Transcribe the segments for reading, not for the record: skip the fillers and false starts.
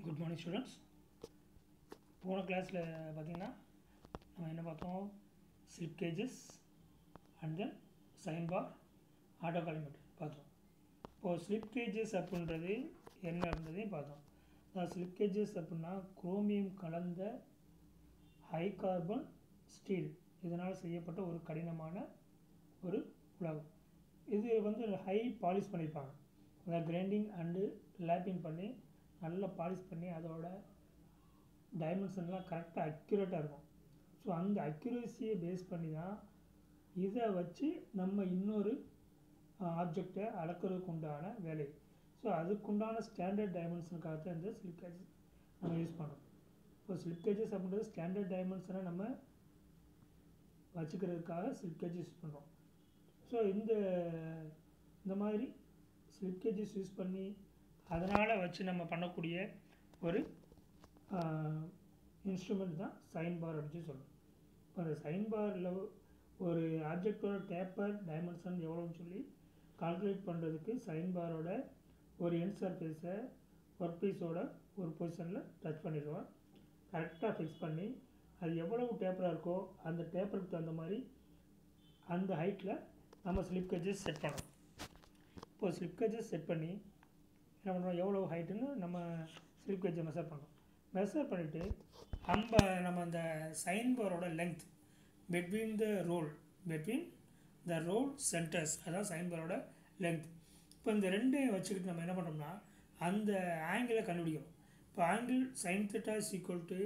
Good morning students. போன கிளாஸில் பார்த்தீங்கன்னா நம்ம என்ன பார்த்தோம், slip gauges and then sine bar autocollimator பார்த்தோம். இப்போது ஸ்லிப் கேஜஸ் அப்படின்றது என்ன இருந்ததையும் பார்த்தோம். ஸ்லிப் கேஜஸ் அப்படின்னா குரோமியம் கலந்த ஹை கார்பன் ஸ்டீல் இதனால் செய்யப்பட்ட ஒரு கடினமான ஒரு உலகம். இது வந்து ஹை பாலிஷ் பண்ணியிருப்பாங்க. அதாவது கிரைண்டிங் அண்டு லேப்பிங் பண்ணி நல்லா பாலிஷ் பண்ணி அதோட டைமென்ஷன்லாம் கரெக்டாக அக்யூரேட்டாக இருக்கும். ஸோ அந்த அக்யூரேசியை பேஸ் பண்ணி தான் இதை வச்சு நம்ம இன்னொரு ஆப்ஜெக்டை அளக்கிறதுக்கு உண்டான வேலை. ஸோ அதுக்குண்டான ஸ்டாண்டர்ட் டைமென்ஷனுக்காக தான் இந்த ஸ்லிப் கேஜஸ் நம்ம யூஸ் பண்ணுறோம். இப்போ ஸ்லிப் கேஜஸ் அப்படின்றது ஸ்டாண்டர்ட் டைமென்ஷனை நம்ம வச்சுக்கிறதுக்காக ஸ்லிப் கேஜஸ் யூஸ் பண்ணுறோம். ஸோ இந்த மாதிரி ஸ்லிப் கேஜஸ் யூஸ் பண்ணி அதனால் வச்சு நம்ம பண்ணக்கூடிய ஒரு இன்ஸ்ட்ருமெண்ட் தான் சைன் பார் அப்படின்னு சொல்லுவோம். இப்போ அந்த சைன் பாரில் ஒரு ஆப்ஜெக்டோட டேப்பர் டைமென்ஷன் எவ்வளோன்னு சொல்லி கால்குலேட் பண்ணுறதுக்கு சைன் பாரோட ஒரு எண்ட் சர்ஃபேஸை ஒர்க் பீஸோட ஒரு பொசிஷனில் டச் பண்ணிடுவோம். கரெக்டாக ஃபிக்ஸ் பண்ணி அது எவ்வளவு டேப்பராக இருக்கோ அந்த டேப்பருக்கு தகுந்த மாதிரி அந்த ஹைட்டில் நம்ம ஸ்லிப் கேஜஸ் செட் பண்ணணும். இப்போது ஸ்லிப் கேஜஸ் செட் பண்ணி என்ன பண்ணுறோம், எவ்வளோ ஹைட்டுன்னு நம்ம ஸ்லிப் கேஜை மெஷர் பண்ணுறோம். மெஷர் பண்ணிவிட்டு நம்ம அந்த சைன் பாரோட length between the roll centres, அதான் சைன் பாரோட லென்த். இப்போ இந்த ரெண்டையும் வச்சுக்கிட்டு நம்ம என்ன பண்ணுறோம்னா அந்த ஆங்கிளை கண்டுபிடிக்கணும். இப்போ angle sine theta is equal to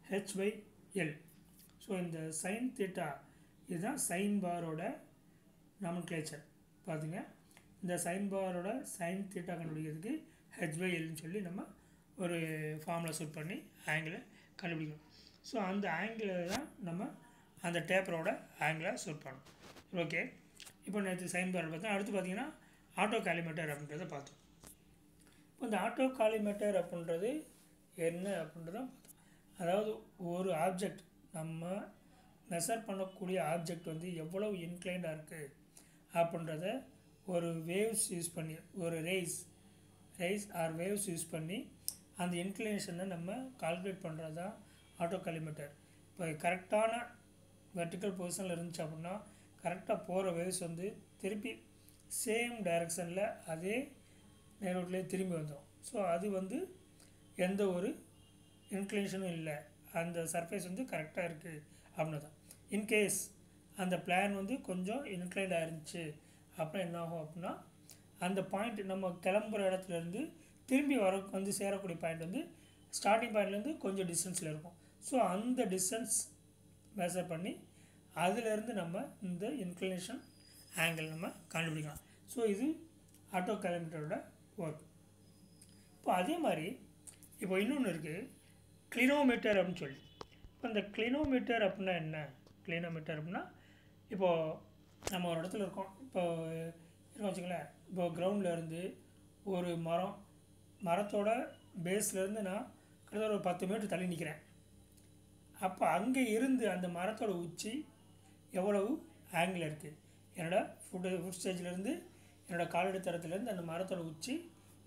h/L. So இந்த சைன் தீட்டா இதுதான் சைன் பாரோட நாமன்கிளேச்சர். பார்த்துங்க, இந்த சைன் பாரோட சைன் தீட்டா கண்டுபிடிக்கிறதுக்கு h/Lன்னு சொல்லி நம்ம ஒரு ஃபார்முலா சூட் பண்ணி ஆங்கிளை கண்டுபிடிக்கணும். ஸோ அந்த ஆங்கிளை தான் நம்ம அந்த டேப்பரோட ஆங்கிளை சூட் பண்ணணும். ஓகே, இப்போ நேற்று சைன் பார் பார்த்தோம். அடுத்து பார்த்திங்கன்னா ஆட்டோ காலிமீட்டர் அப்படின்றத பார்த்தோம். இப்போ இந்த ஆட்டோ காலிமீட்டர் அப்படின்றது என்ன அப்படின்றத பார்த்தோம். அதாவது ஒரு ஆப்ஜெக்ட் நம்ம மெஷர் பண்ணக்கூடிய ஆப்ஜெக்ட் வந்து எவ்வளவு இன்க்ளைண்டாக இருக்குது அப்படின்றத ஒரு வேவ்ஸ் யூஸ் பண்ணி, ஒரு ரேஸ் ஆர் வேவ்ஸ் யூஸ் பண்ணி அந்த இன்க்ளினேஷனை நம்ம கால்குலேட் பண்ணுறது தான் ஆட்டோ காலிமீட்டர். இப்போ கரெக்டான வெர்டிக்கல் பொசிஷனில் இருந்துச்சு அப்படின்னா கரெக்டாக போகிற வேவ்ஸ் வந்து திருப்பி சேம் டைரெக்ஷனில் அதே நேரோட்லேயே திரும்பி வந்துடும். ஸோ அது வந்து எந்த ஒரு இன்க்ளினேஷனும் இல்லை, அந்த சர்ஃபேஸ் வந்து கரெக்டாக இருக்குது அப்படின்னு தான். இன்கேஸ் அந்த பிளான் வந்து கொஞ்சம் இன்க்ளைண்டாக இருந்துச்சு அப்புறம் என்ன ஆகும் அப்படின்னா அந்த பாயிண்ட் நம்ம கிளம்புற இடத்துலேருந்து திரும்பி வந்து சேரக்கூடிய பாயிண்ட் வந்து ஸ்டார்டிங் பாயிண்ட்லேருந்து கொஞ்சம் டிஸ்டன்ஸில் இருக்கும். ஸோ அந்த டிஸ்டன்ஸ் மெஷர் பண்ணி அதிலேருந்து நம்ம இந்த இன்க்ளினேஷன் ஆங்கிள் நம்ம கண்டுபிடிக்கலாம். ஸோ இது ஆட்டோ காலிமீட்டரோட ஒர்க். இப்போ அதே மாதிரி இப்போ இன்னொன்று இருக்குது, கிளினோமீட்டர் அப்படின்னு சொல்லி. இப்போ இந்த கிளினோமீட்டர் அப்படின்னா என்ன? கிளினோமீட்டர் அப்படின்னா இப்போது நம்ம ஒரு இடத்துல இருக்கோம். இப்போ வச்சுங்களேன், இப்போ கிரவுண்டில் இருந்து ஒரு மரத்தோட பேஸ்லேருந்து நான் கிட்டத்தட்ட ஒரு 10 மீட்டர் தள்ளி நிற்கிறேன். அப்போ அங்கே இருந்து அந்த மரத்தோட உச்சி எவ்வளவு ஆங்கிள் இருக்குது, என்னோடய ஃபுட் ஸ்டேஜ்லேருந்து என்னோடய காலடி தரத்துலேருந்து அந்த மரத்தோட உச்சி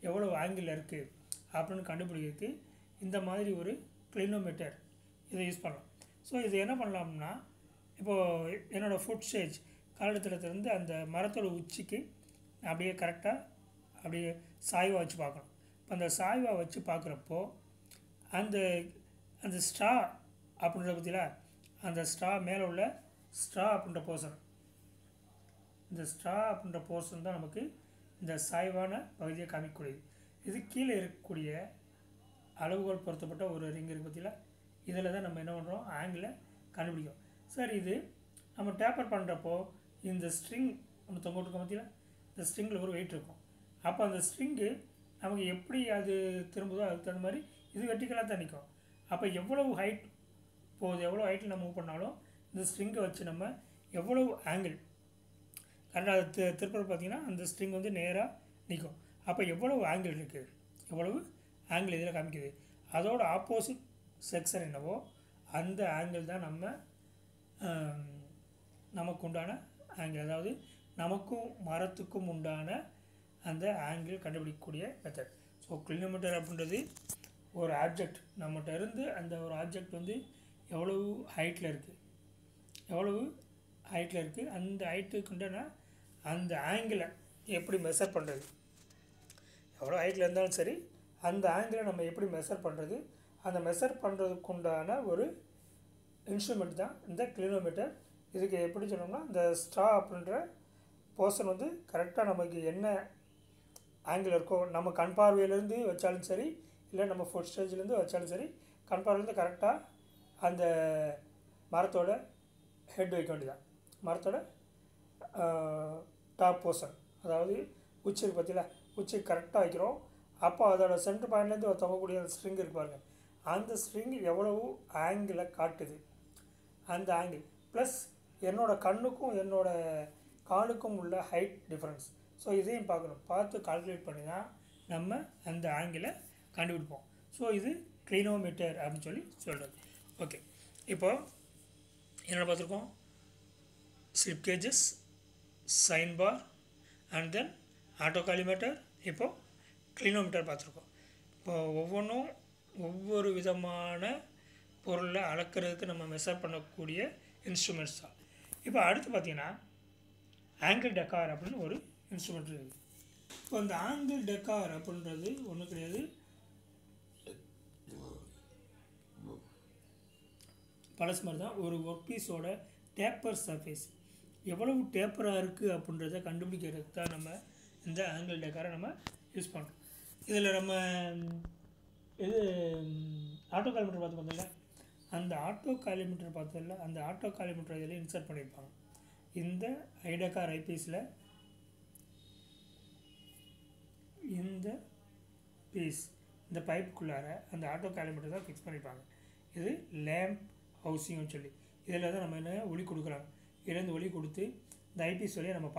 எவ்வளவு ஆங்கிள் இருக்குது அப்படின்னு கண்டுபிடிக்கிறதுக்கு இந்த மாதிரி ஒரு கிளினோமீட்டர் இதை யூஸ் பண்ணலாம். ஸோ இது என்ன பண்ணலாம்னா, இப்போது என்னோடய ஃபுட் ஸ்டேஜ் காலடித்தளத்துலேருந்து அந்த மரத்தோட உச்சிக்கு அப்படியே கரெக்டாக அப்படியே சாய்வாக வச்சு பார்க்கணும். இப்போ அந்த சாய்வாக வச்சு பார்க்குறப்போ அந்த ஸ்ட்ரா அப்படின்ற பற்றியில் அந்த ஸ்ட்ரா மேலே உள்ள ஸ்ட்ரா அப்படின்ற போர்ஷன், இந்த ஸ்ட்ரா அப்படின்ற போர்ஷன் தான் நமக்கு இந்த சாய்வான பகுதியை காமிக்கக்கூடியது. இது கீழே இருக்கக்கூடிய அளவுகோல் பொருத்தப்பட்ட ஒரு ரிங் இருக்குது பற்றியில், இதில் தான் நம்ம என்ன பண்ணுறோம், ஆங்கிளை கண்டுபிடிக்கும். சார் இது நம்ம டேப்பர் பண்ணுறப்போ இந்த ஸ்ட்ரிங் ஒன்று தொங்க விட்டுருக்க பற்றியில் இந்த ஸ்ட்ரிங்கில் ஒரு வெயிட் இருக்கும். அப்போ அந்த ஸ்ட்ரிங்கு நமக்கு எப்படி அது திரும்புதோ அதுக்கு தகுந்த மாதிரி இது வெர்டிக்கலாக தான் நிற்கும். அப்போ எவ்வளவு ஹைட் போகுது, எவ்வளோ ஹைட்டில் நம்ம மூவ் பண்ணாலும் இந்த ஸ்ட்ரிங்கை வச்சு நம்ம எவ்வளவு ஆங்கிள் கரெக்டாக அது திருப்பி பார்த்திங்கன்னா அந்த ஸ்ட்ரிங் வந்து நேராக நிற்கும். அப்போ எவ்வளவு ஆங்கிள் இருக்குது, எவ்வளவு ஆங்கிள் இதில் காமிக்குது, அதோட ஆப்போசிட் செக்ஷன் என்னவோ அந்த ஆங்கிள் தான் நமக்கு உண்டான ஆங்கிள். அதாவது நமக்கும் மரத்துக்கும் உண்டான அந்த ஆங்கிள் கண்டுபிடிக்கக்கூடிய மெத்தட். ஸோ கிளினோமீட்டர் அப்படின்றது ஒரு ஆப்ஜெக்ட் நம்மகிட்ட இருந்து அந்த ஒரு ஆப்ஜெக்ட் வந்து எவ்வளவு ஹைட்டில் இருக்குது, அந்த ஹைட்டுக்குண்டான அந்த ஆங்கிளை எப்படி மெஷர் பண்ணுறது, எவ்வளோ ஹைட்டில் இருந்தாலும் சரி அந்த ஆங்கிளை நம்ம எப்படி மெஷர் பண்ணுறது, அந்த மெஷர் பண்ணுறதுக்குண்டான ஒரு இன்ஸ்ட்ருமெண்ட் தான் இந்த கிளினோமீட்டர். இதுக்கு எப்படி சொன்னோம்னா இந்த ஸ்ட்ரா அப்படின்ற போர்ஷன் வந்து கரெக்டாக நமக்கு என்ன ஆங்கிள் இருக்கோ, நம்ம கண் பார்வையிலேருந்து வச்சாலும் சரி இல்லை நம்ம ஃபுட் ஸ்டேஜ்லேருந்து வச்சாலும் சரி, கண் பார்வையிலேருந்து கரெக்டாக அந்த மரத்தோட ஹெட் வைக்க வேண்டியதான், மரத்தோட டாப் போர்ஷன், அதாவது உச்சிக்கு பற்றியில் உச்சிக்கு கரெக்டாக வைக்கிறோம். அப்போ அதோட சென்டர் பாயிண்ட்லேருந்து தொங்கக்கூடிய அந்த ஸ்ட்ரிங் இருப்பாங்க, அந்த ஸ்ட்ரிங் எவ்வளவு ஆங்கிளை காட்டுது, அந்த ஆங்கிள் ப்ளஸ் என்னோடய கண்ணுக்கும் என்னோடய காலுக்கும் உள்ள ஹைட் டிஃப்ரென்ஸ். ஸோ இதையும் பார்க்கணும், பார்த்து கால்குலேட் பண்ணி தான் நம்ம அந்த ஆங்கிளை கண்டுபிடிப்போம். ஸோ இது கிளினோமீட்டர் அப்படின்னு சொல்கிறது. ஓகே, இப்போது என்னென்ன பார்த்துருக்கோம், slip gauges, sine bar and then autocollimator, இப்போது கிளினோமீட்டர் பார்த்துருக்கோம். இப்போ ஒவ்வொன்றும் ஒவ்வொரு விதமான பொருளை அளக்கிறதுக்கு நம்ம மெஷர் பண்ணக்கூடிய இன்ஸ்ட்ருமெண்ட்ஸ் தான். இப்போ அடுத்து பார்த்திங்கன்னா ஆங்கிள் டெக்கார் அப்படின்னு ஒரு இன்ஸ்ட்ருமெண்ட் இருக்குது. இப்போ அந்த ஆங்கிள் டெக்கார் அப்படின்றது ஒன்றும் கிடையாது, பழசு மாதிரி தான். ஒரு ஒர்க் பீஸோட டேப்பர் சர்ஃபேஸ் எவ்வளவு டேப்பராக இருக்குது அப்படின்றத கண்டுபிடிக்கிறதுக்கு தான் நம்ம இந்த ஆங்கிள் டெக்காரை நம்ம யூஸ் பண்ணுறோம். இதில் நம்ம இது ஆட்டோ காலிமீட்டர் பார்த்ததில்ல, அந்த ஆட்டோ காலிமீட்டர் இதில் இன்சர்ட் பண்ணியிருப்பாங்க. இந்த ஐடெக்கார் ஐபீஸில் இந்த பீஸ் இந்த பைப்புக்குள்ளார அந்த ஆட்டோ காலிமீட்டர் தான் ஃபிக்ஸ் பண்ணியிருப்பாங்க. இது லேம்ப் ஹவுசிங்னு சொல்லி இதில் தான் நம்ம என்ன ஒளி கொடுக்குறாங்க, இதுலேருந்து ஒளி கொடுத்து இந்த ஐபீஸ் வழியாக நம்ம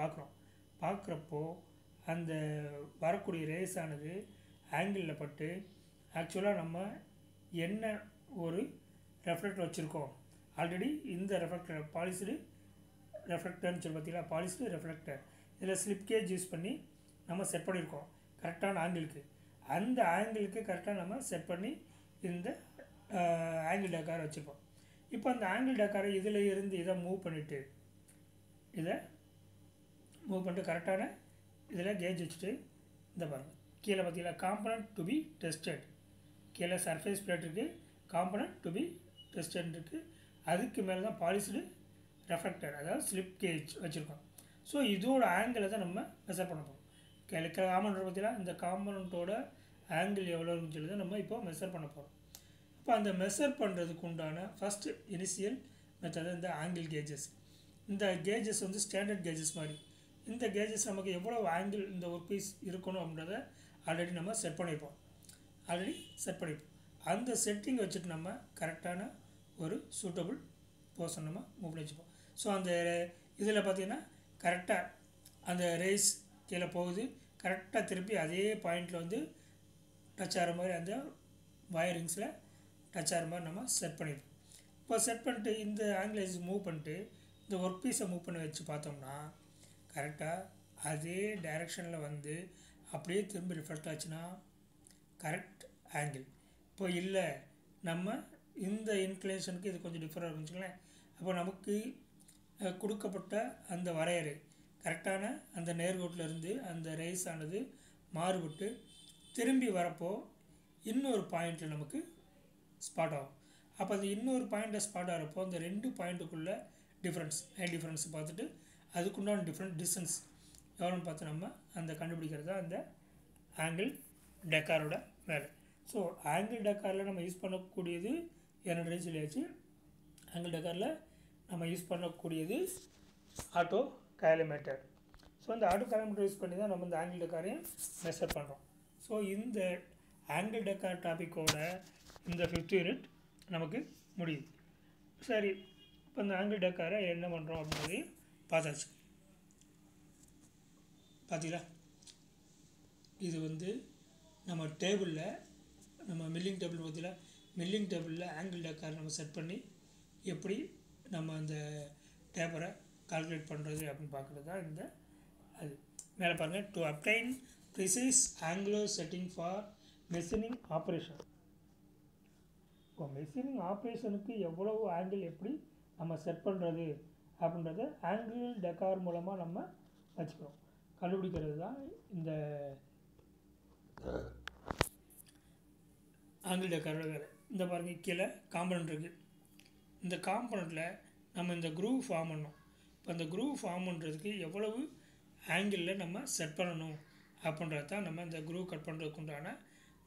பார்க்குறப்போ அந்த வரக்கூடிய ரேஸ் ஆனது ஆங்கிளில் பட்டு ஆக்சுவலாக நம்ம என்ன ஒரு ரெஃப்ளெக்டர் வச்சுருக்கோம், ஆல்ரெடி இந்த ரெஃப்ளெக்டர் பாலிஸ்டு ரெஃப்ளெக்டர்னு சொல்லி பார்த்தீங்களா, பாலிஸ்டு ரெஃப்ளெக்டர், இதில் ஸ்லிப் கேஜ் யூஸ் பண்ணி நம்ம செட் பண்ணியிருக்கோம் கரெக்டான ஆங்கிளுக்கு, அந்த ஆங்கிளுக்கு கரெக்டாக நம்ம செட் பண்ணி இந்த ஆங்கிள் டெக்காரை வச்சுருப்போம். இப்போ அந்த ஆங்கிள் டெக்காரை இதில் இருந்து இதை மூவ் பண்ணிவிட்டு கரெக்டான இதில் கேஜ் வச்சுட்டு இந்த பாருங்கள் கீழே பார்த்தீங்களா காம்பனண்ட் டு பி டெஸ்டட், கீழே சர்ஃபேஸ் பிளேட் இருக்குது, காம்பனண்ட் டு பி டெஸ்டட் இருக்குது, அதுக்கு மேலே தான் பாலிஸ்டு ரெஃப்ளெக்டர் அதாவது ஸ்லிப் கேஜ் வச்சுருக்கோம். ஸோ இதோட ஆங்கிளை தான் நம்ம மெஷர் பண்ண போகிறோம். காம்பனண்ட் பார்த்தீங்கன்னா இந்த காம்பனண்ட்டோட ஆங்கிள் எவ்வளோன்னு சொல்லி தான் நம்ம இப்போ மெஷர் பண்ண போகிறோம். இப்போ அந்த மெஷர் பண்ணுறதுக்கு உண்டான ஃபஸ்ட்டு இனிஷியல் மெத்தட் இந்த ஆங்கிள் கேஜஸ். இந்த கேஜஸ் வந்து ஸ்டாண்டர்ட் கேஜஸ் மாதிரி, இந்த கேஜஸ் நமக்கு எவ்வளோ ஆங்கிள் இந்த ஒர்க் பீஸ் இருக்கணும் அப்படின்றத ஆல்ரெடி நம்ம செட் பண்ணியிருப்போம். அந்த செட்டிங் வச்சுட்டு நம்ம கரெக்டான ஒரு சூட்டபிள் போர்ஷன் நம்ம மூவ் பண்ணி வச்சுப்போம். ஸோ அந்த இதில் பார்த்திங்கன்னா கரெக்டாக அந்த ரேஸ் கீழே போகுது, கரெக்டாக திருப்பி அதே பாயிண்டில் வந்து டச் ஆகிற மாதிரி அந்த வயரிங்ஸில் டச் ஆகிற மாதிரி நம்ம செட் பண்ணிடுவோம். இப்போ செட் பண்ணிட்டு இந்த ஆங்கிலேஜ் மூவ் பண்ணிட்டு இந்த ஒர்க் பீஸை மூவ் பண்ணி வச்சு பார்த்தோம்னா கரெக்டாக அதே டைரெக்ஷனில் வந்து அப்படியே திரும்பி ரிஃப்ளெக்ட் ஆச்சுன்னா கரெக்ட் ஆங்கிள். இப்போ இல்லை நம்ம இந்த இன்க்ளினேஷனுக்கு இது கொஞ்சம் டிஃபராக இருக்குன்னு வச்சுக்கோங்களேன், அப்போ நமக்கு கொடுக்கப்பட்ட அந்த வரையறை கரெக்டான அந்த நேர்கோட்டில் இருந்து அந்த ரேஸ் ஆனது மாறுபட்டு திரும்பி வரப்போ இன்னொரு பாயிண்ட்டில் நமக்கு ஸ்பாட் ஆகும். அப்போ அது இன்னொரு பாயிண்ட்டில் ஸ்பாட் ஆகிறப்போ அந்த ரெண்டு பாயிண்ட்டுக்குள்ளே டிஃப்ரென்ஸ் பார்த்துட்டு அதுக்குண்டான டிஃப்ரெண்ட் டிஸ்டன்ஸ் எவ்வளோன்னு பார்த்து நம்ம அந்த கண்டுபிடிக்கிறது தான் அந்த ஆங்கிள் டெக்காரோட வேலை. ஸோ ஆங்கிள் டெக்காரில் நம்ம யூஸ் பண்ணக்கூடியது என்னோட சொல்லியாச்சு. ஆங்கிள் டெக்காரில் நம்ம யூஸ் பண்ணக்கூடியது ஆட்டோ காலிமீட்டர். ஸோ அந்த ஆட்டோ காலிமீட்டர் யூஸ் பண்ணி தான் நம்ம இந்த ஆங்கிள் டெக்காரையும் மெஷர் பண்ணுறோம். ஸோ இந்த ஆங்கிள் டெக்கார் டாப்பிக்கோட இந்த 5th யூனிட் நமக்கு முடியுது. சரி, இப்போ இந்த ஆங்கிள் டெக்காரை என்ன பண்ணுறோம் அப்படின்றதையும் பார்த்தாச்சு. பார்த்தீங்களா, இது வந்து நம்ம டேபிளில் நம்ம மில்லிங் டேபிள் பார்த்தீங்களா, மில்லிங் டேபிளில் ஆங்கிள் டெக்கார் நம்ம செட் பண்ணி எப்படி நம்ம அந்த டேப்பரை கால்குலேட் பண்ணுறது அப்படின்னு பார்க்குறது தான் இந்த அது. மேலே பாருங்கள், to obtained precise angular setting for measuring operation. இப்போ மெஷினிங் ஆப்ரேஷனுக்கு எவ்வளவு ஆங்கிள் எப்படி நம்ம செட் பண்ணுறது அப்படின்றத ஆங்கிள் டெக்கார் மூலமாக நம்ம வச்சுக்கிறோம். கண்டுபிடிக்கிறது தான் இந்த ஆங்கிள் டெக்காரோட வேலை. இந்த பாருங்கள், கீழே காம்பனண்ட் இருக்குது. இந்த காம்பனண்ட்டில் நம்ம இந்த குரூவ் ஃபார்ம் பண்ணோம். இப்போ அந்த குரூவ் ஃபார்ம் பண்ணுறதுக்கு எவ்வளவு ஆங்கிளில் நம்ம செட் பண்ணணும் அப்படின்றது தான் நம்ம இந்த குரூவ் கட் பண்ணுறதுக்கு உண்டான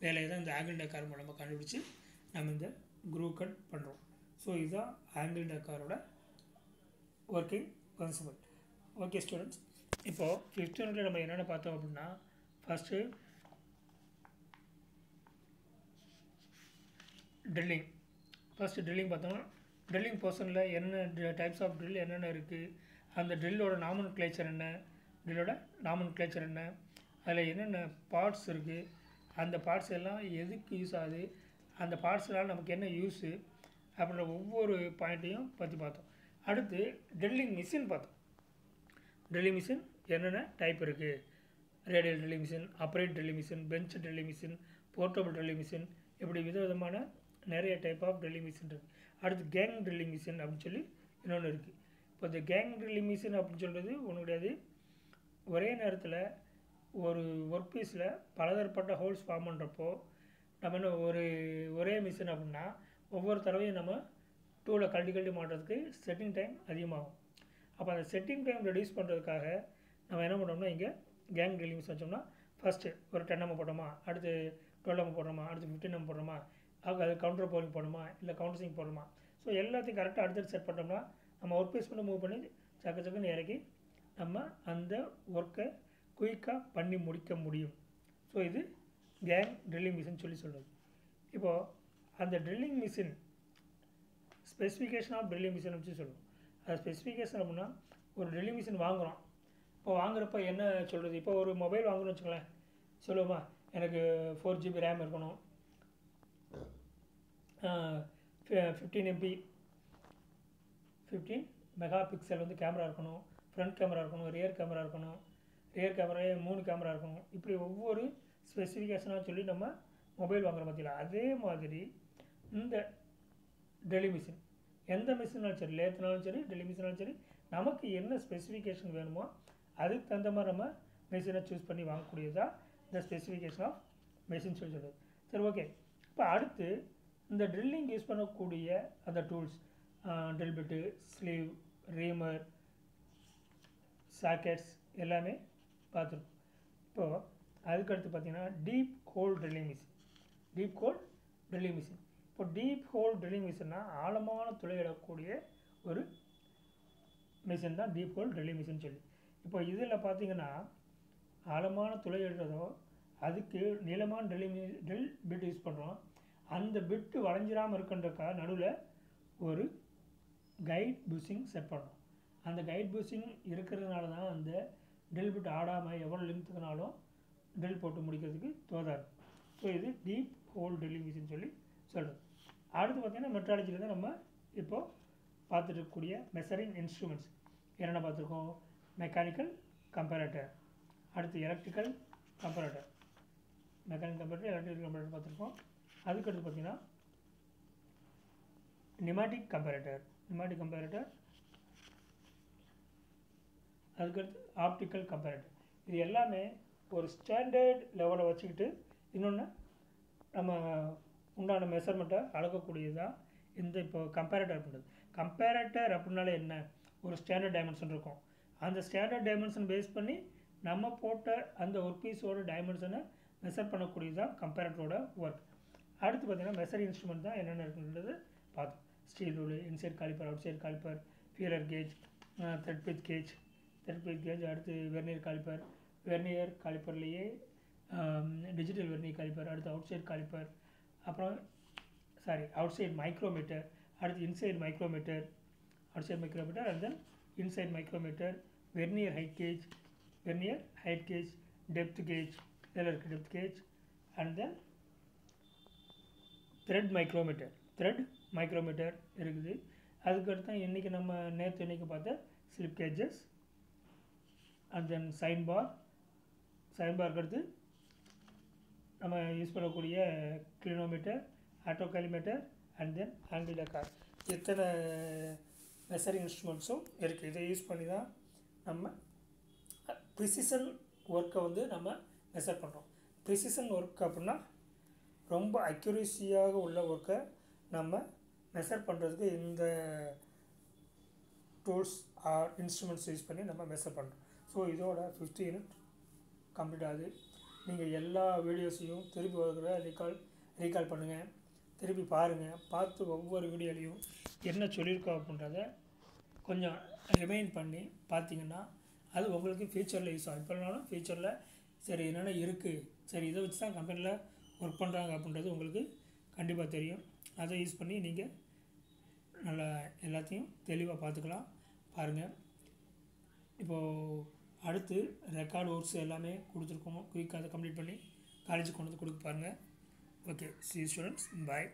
வேலையை தான் இந்த ஆங்கிள் டெக்கார் மூலமாக கண்டுபிடிச்சி நம்ம இந்த குரூவ் கட் பண்ணுறோம். ஸோ இதுதான் ஆங்கிள் டெக்காரோட ஒர்க்கிங் பிரின்சிபல். ஓகே ஸ்டூடெண்ட்ஸ், இப்போது 5th யூனிட்டில் நம்ம என்னென்ன பார்த்தோம் அப்படின்னா, ஃபஸ்ட்டு ட்ரில்லிங். ஃபஸ்ட்டு ட்ரில்லிங் பார்த்தோம். ட்ரில்லிங் போர்ஷனில் என்ன டைப்ஸ் ஆஃப் ட்ரில் என்னென்ன இருக்குது, அந்த ட்ரில்லோட நாமன்க்ளேச்சர் என்ன, என்ன, அதில் என்னென்ன பார்ட்ஸ் இருக்குது, அந்த பார்ட்ஸ் எல்லாம் எதுக்கு யூஸ் ஆகுது, அந்த பார்ட்ஸ்னால் நமக்கு என்ன யூஸு அப்படின்ற ஒவ்வொரு பாயிண்ட்டையும் பற்றி பார்த்தோம். அடுத்து ட்ரில்லிங் மிஷின் பார்த்தோம். ட்ரில்லிங் மிஷின் என்னென்ன டைப் இருக்குது, radial drilling machine, upright drilling machine, bench drilling machine, portable drilling machine, இப்படி விதவிதமான நிறைய டைப் ஆஃப் ட்ரில்லிங் மிஷின் இருக்குது. அடுத்து கேங் ட்ரில்லிங் மிஷின் அப்படின்னு சொல்லி இன்னொன்று இருக்குது. இப்போ இந்த கேங் ட்ரில்லிங் மிஷின் அப்படின்னு சொல்கிறது ஒன்றும் கிடையாது. ஒரே நேரத்தில் ஒரு ஒர்க் பீஸில் பலதரப்பட்ட ஹோல்ஸ் ஃபார்ம் பண்ணுறப்போ நம்ம என்ன ஒரே மிஷின் அப்படின்னா ஒவ்வொரு தடவையும் நம்ம டூவில் கழட்டி மாட்டுறதுக்கு செட்டிங் டைம் அதிகமாகும். அப்போ அந்த செட்டிங் டைம் ரெடியூஸ் பண்ணுறதுக்காக நம்ம என்ன பண்ணோம்னா, இங்கே கேங் ட்ரில்லிங் மிஷின் வச்சோம்னா ஃபஸ்ட்டு ஒரு 10 நம்ம போட்டோமா, அடுத்து 12 நம்ம போடுறோமா, அடுத்து 15 நம்ம போடுறோமா, அது கவுண்டர் போலிங் போடணுமா இல்லை கவுண்டர்சிங் போடணுமா. ஸோ எல்லாத்தையும் கரெக்டாக அடுத்தடுத்து செட் பண்ணோம்னா நம்ம ஒர்க் பேஸ் பண்ணி மூவ் பண்ணி சக்குன்னு இறக்கி நம்ம அந்த ஒர்க்கை குயிக்காக பண்ணி முடிக்க முடியும். ஸோ இது கேங் ட்ரில்லிங் மிஷின் சொல்லி சொல்கிறது. இப்போது அந்த drilling machine specification of drilling machine வச்சு சொல்லுவோம். அது ஸ்பெசிஃபிகேஷன் அப்படின்னா ஒரு ட்ரில்லிங் மிஷின் வாங்குகிறோம். இப்போ வாங்குறப்ப என்ன சொல்கிறது, இப்போ ஒரு மொபைல் வாங்கணும்னு வச்சுக்கோங்களேன், சொல்லுவோமா எனக்கு 4 GB ரேம் இருக்கணும், 15 MB 15 மெகா பிக்சல் வந்து கேமரா இருக்கணும், ஃப்ரண்ட் கேமரா இருக்கணும், ரியர் கேமரா இருக்கணும், ரியர் கேமராவே 3 கேமரா இருக்கணும். இப்படி ஒவ்வொரு ஸ்பெசிஃபிகேஷனாக சொல்லி நம்ம மொபைல் வாங்குற பற்றியில் அதே மாதிரி இந்த ட்ரில்லிங் மிஷின் எந்த மிஷினாலும் சரி, லேத்னாலும் சரி, ட்ரில்லிங் மிஷினாலும் சரி, நமக்கு என்ன ஸ்பெசிஃபிகேஷன் வேணுமோ அதுக்கு தகுந்த மாதிரி நம்ம மிஷினை சூஸ் பண்ணி வாங்கக்கூடியதாக இந்த ஸ்பெசிஃபிகேஷன் ஆஃப் மிஷின் சொல்லி சொல்கிறது. சரி, ஓகே. இப்போ அடுத்து இந்த ட்ரில்லிங் யூஸ் பண்ணக்கூடிய அந்த tools, drill bit, sleeve, reamer, sockets எல்லாமே பார்த்துருக்கோம். இப்போது அதுக்கடுத்து பார்த்திங்கன்னா deep hole drilling machine. Deep hole drilling machine இப்போ டீப் ஹோல் ட்ரில்லிங் மிஷின்னா ஆழமான துளையிடக்கூடிய ஒரு மிஷின் தான் டீப் ஹோல் ட்ரில்லிங் மிஷின் சொல்லி. இப்போ இதில் பார்த்திங்கன்னா ஆழமான துளையிடுறதோ அதுக்கு நீளமான ட்ரில் பிட் யூஸ் பண்ணுறோம். அந்த பிட்டு வளைஞ்சிராமல் இருக்குன்றக்கா நடுவில் ஒரு கைட் புஷிங் செட் பண்ணுறோம். அந்த கைட் புஷிங் இருக்கிறதுனால தான் அந்த ட்ரில் பிட் ஆடாமல் எவ்வளோ லென்த்துக்குனாலும் ட்ரில் போட்டு முடிக்கிறதுக்கு தோதாது. ஸோ இது டீப் ஹோல் ட்ரில்லிங் மிஷின் சொல்லி சொல்கிறது. அடுத்து பார்த்திங்கன்னா மெட்ராலஜியில் தான் நம்ம இப்போது பார்த்துட்டு இருக்கக்கூடிய மெஷரிங் இன்ஸ்ட்ருமெண்ட்ஸ் என்னென்ன பார்த்துருக்கோம், மெக்கானிக்கல் கம்பேரேட்டர், அடுத்து electrical comparator, mechanical comparator, electrical comparator பார்த்துருக்கோம். அதுக்கடுத்து பார்த்திங்கன்னா நியூமேட்டிக் கம்பேரேட்டர், அதுக்கடுத்து ஆப்டிக்கல் கம்பேரேட்டர். இது எல்லாமே ஒரு ஸ்டாண்டர்ட் லெவலை வச்சுக்கிட்டு இன்னொன்று நம்ம உண்டான மெஷர்மெண்ட்டை அளக்கக்கூடியதாக இந்த இப்போ கம்பேரேட்டர் பண்ணுறது. கம்பேரேட்டர் அப்படின்னாலே என்ன, ஒரு ஸ்டாண்டர்ட் டைமென்ஷன் இருக்கும். அந்த ஸ்டாண்டர்ட் டைமென்ஷன் பேஸ் பண்ணி நம்ம போட்ட அந்த ஒர்க் பீஸோட டைமென்ஷனை மெஷர் பண்ணக்கூடியதான் கம்பேரேட்டரோட ஒர்க். அடுத்து பார்த்திங்கன்னா மெஷர் இன்ஸ்ட்ருமெண்ட் தான் என்னென்ன இருக்குன்றது பார்த்தோம். Steel rule, inside calliper, outside calliper, feeler gauge, thread pitch gauge, அடுத்து வெர்னியர் காலிப்பர்லேயே டிஜிட்டல் வெர்னியர் காலிப்பர், அடுத்து அவுட் சைட் காலிப்பர், அப்புறம் அவுட் சைட் மைக்ரோமீட்டர், அடுத்து inside micrometer, and then inside micrometer, vernier height gauge, depth gauge, இதில் இருக்குது depth gauge, and then thread micrometer இருக்குது. அதுக்கடுத்து தான் இன்றைக்கி நம்ம நேற்று பார்த்த slip gauges, and then sine பாருக்கு அடுத்து நம்ம யூஸ் பண்ணக்கூடிய clinometer, auto காலிமீட்டர், and then angle record. எத்தனை மெஷரிங் இன்ஸ்ட்ருமெண்ட்ஸும் இருக்குது. இதை யூஸ் பண்ணி தான் நம்ம ப்ரிசிஷன் ஒர்க்கை வந்து நம்ம மெஷர் பண்ணுறோம். ப்ரிசிஷன் ஒர்க் அப்படின்னா ரொம்ப அக்யூரேசியாக உள்ள ஒர்க்கை நம்ம மெஷர் பண்ணுறதுக்கு இந்த டூல்ஸ் ஆர் இன்ஸ்ட்ருமெண்ட்ஸ் யூஸ் பண்ணி நம்ம மெஷர் பண்ணுறோம். ஸோ இதோட 50 யூனிட் கம்ப்ளீட் ஆகுது. நீங்கள் எல்லா வீடியோஸையும் திருப்பி ஒரு ரீகால் பண்ணுங்கள், திருப்பி பாருங்கள். பார்த்து ஒவ்வொரு வீடியோலையும் என்ன சொல்லியிருக்கோம் அப்படின்றத கொஞ்சம் ரிமைண்ட் பண்ணி பார்த்தீங்கன்னா அது உங்களுக்கு ஃப்யூச்சரில் யூஸ் ஆகும். இப்போனாலும் ஃப்யூச்சரில் சரி என்னென்ன இருக்குது, சரி இதை வச்சு தான் கம்பெனியில் ஒர்க் பண்ணுறாங்க அப்படின்றது உங்களுக்கு கண்டிப்பாக தெரியும். அதை யூஸ் பண்ணி நீங்கள் நல்லா எல்லாத்தையும் தெளிவாக பார்த்துக்கலாம். பாருங்கள், இப்போது அடுத்து ரெக்கார்டு ஒர்க்ஸ் எல்லாமே கொடுத்துருக்கோம். குயிக்காக அதை கம்ப்ளீட் பண்ணி காலேஜுக்கு கொண்டு வந்து கொடுக்க பாருங்கள். Okay, see you students, bye.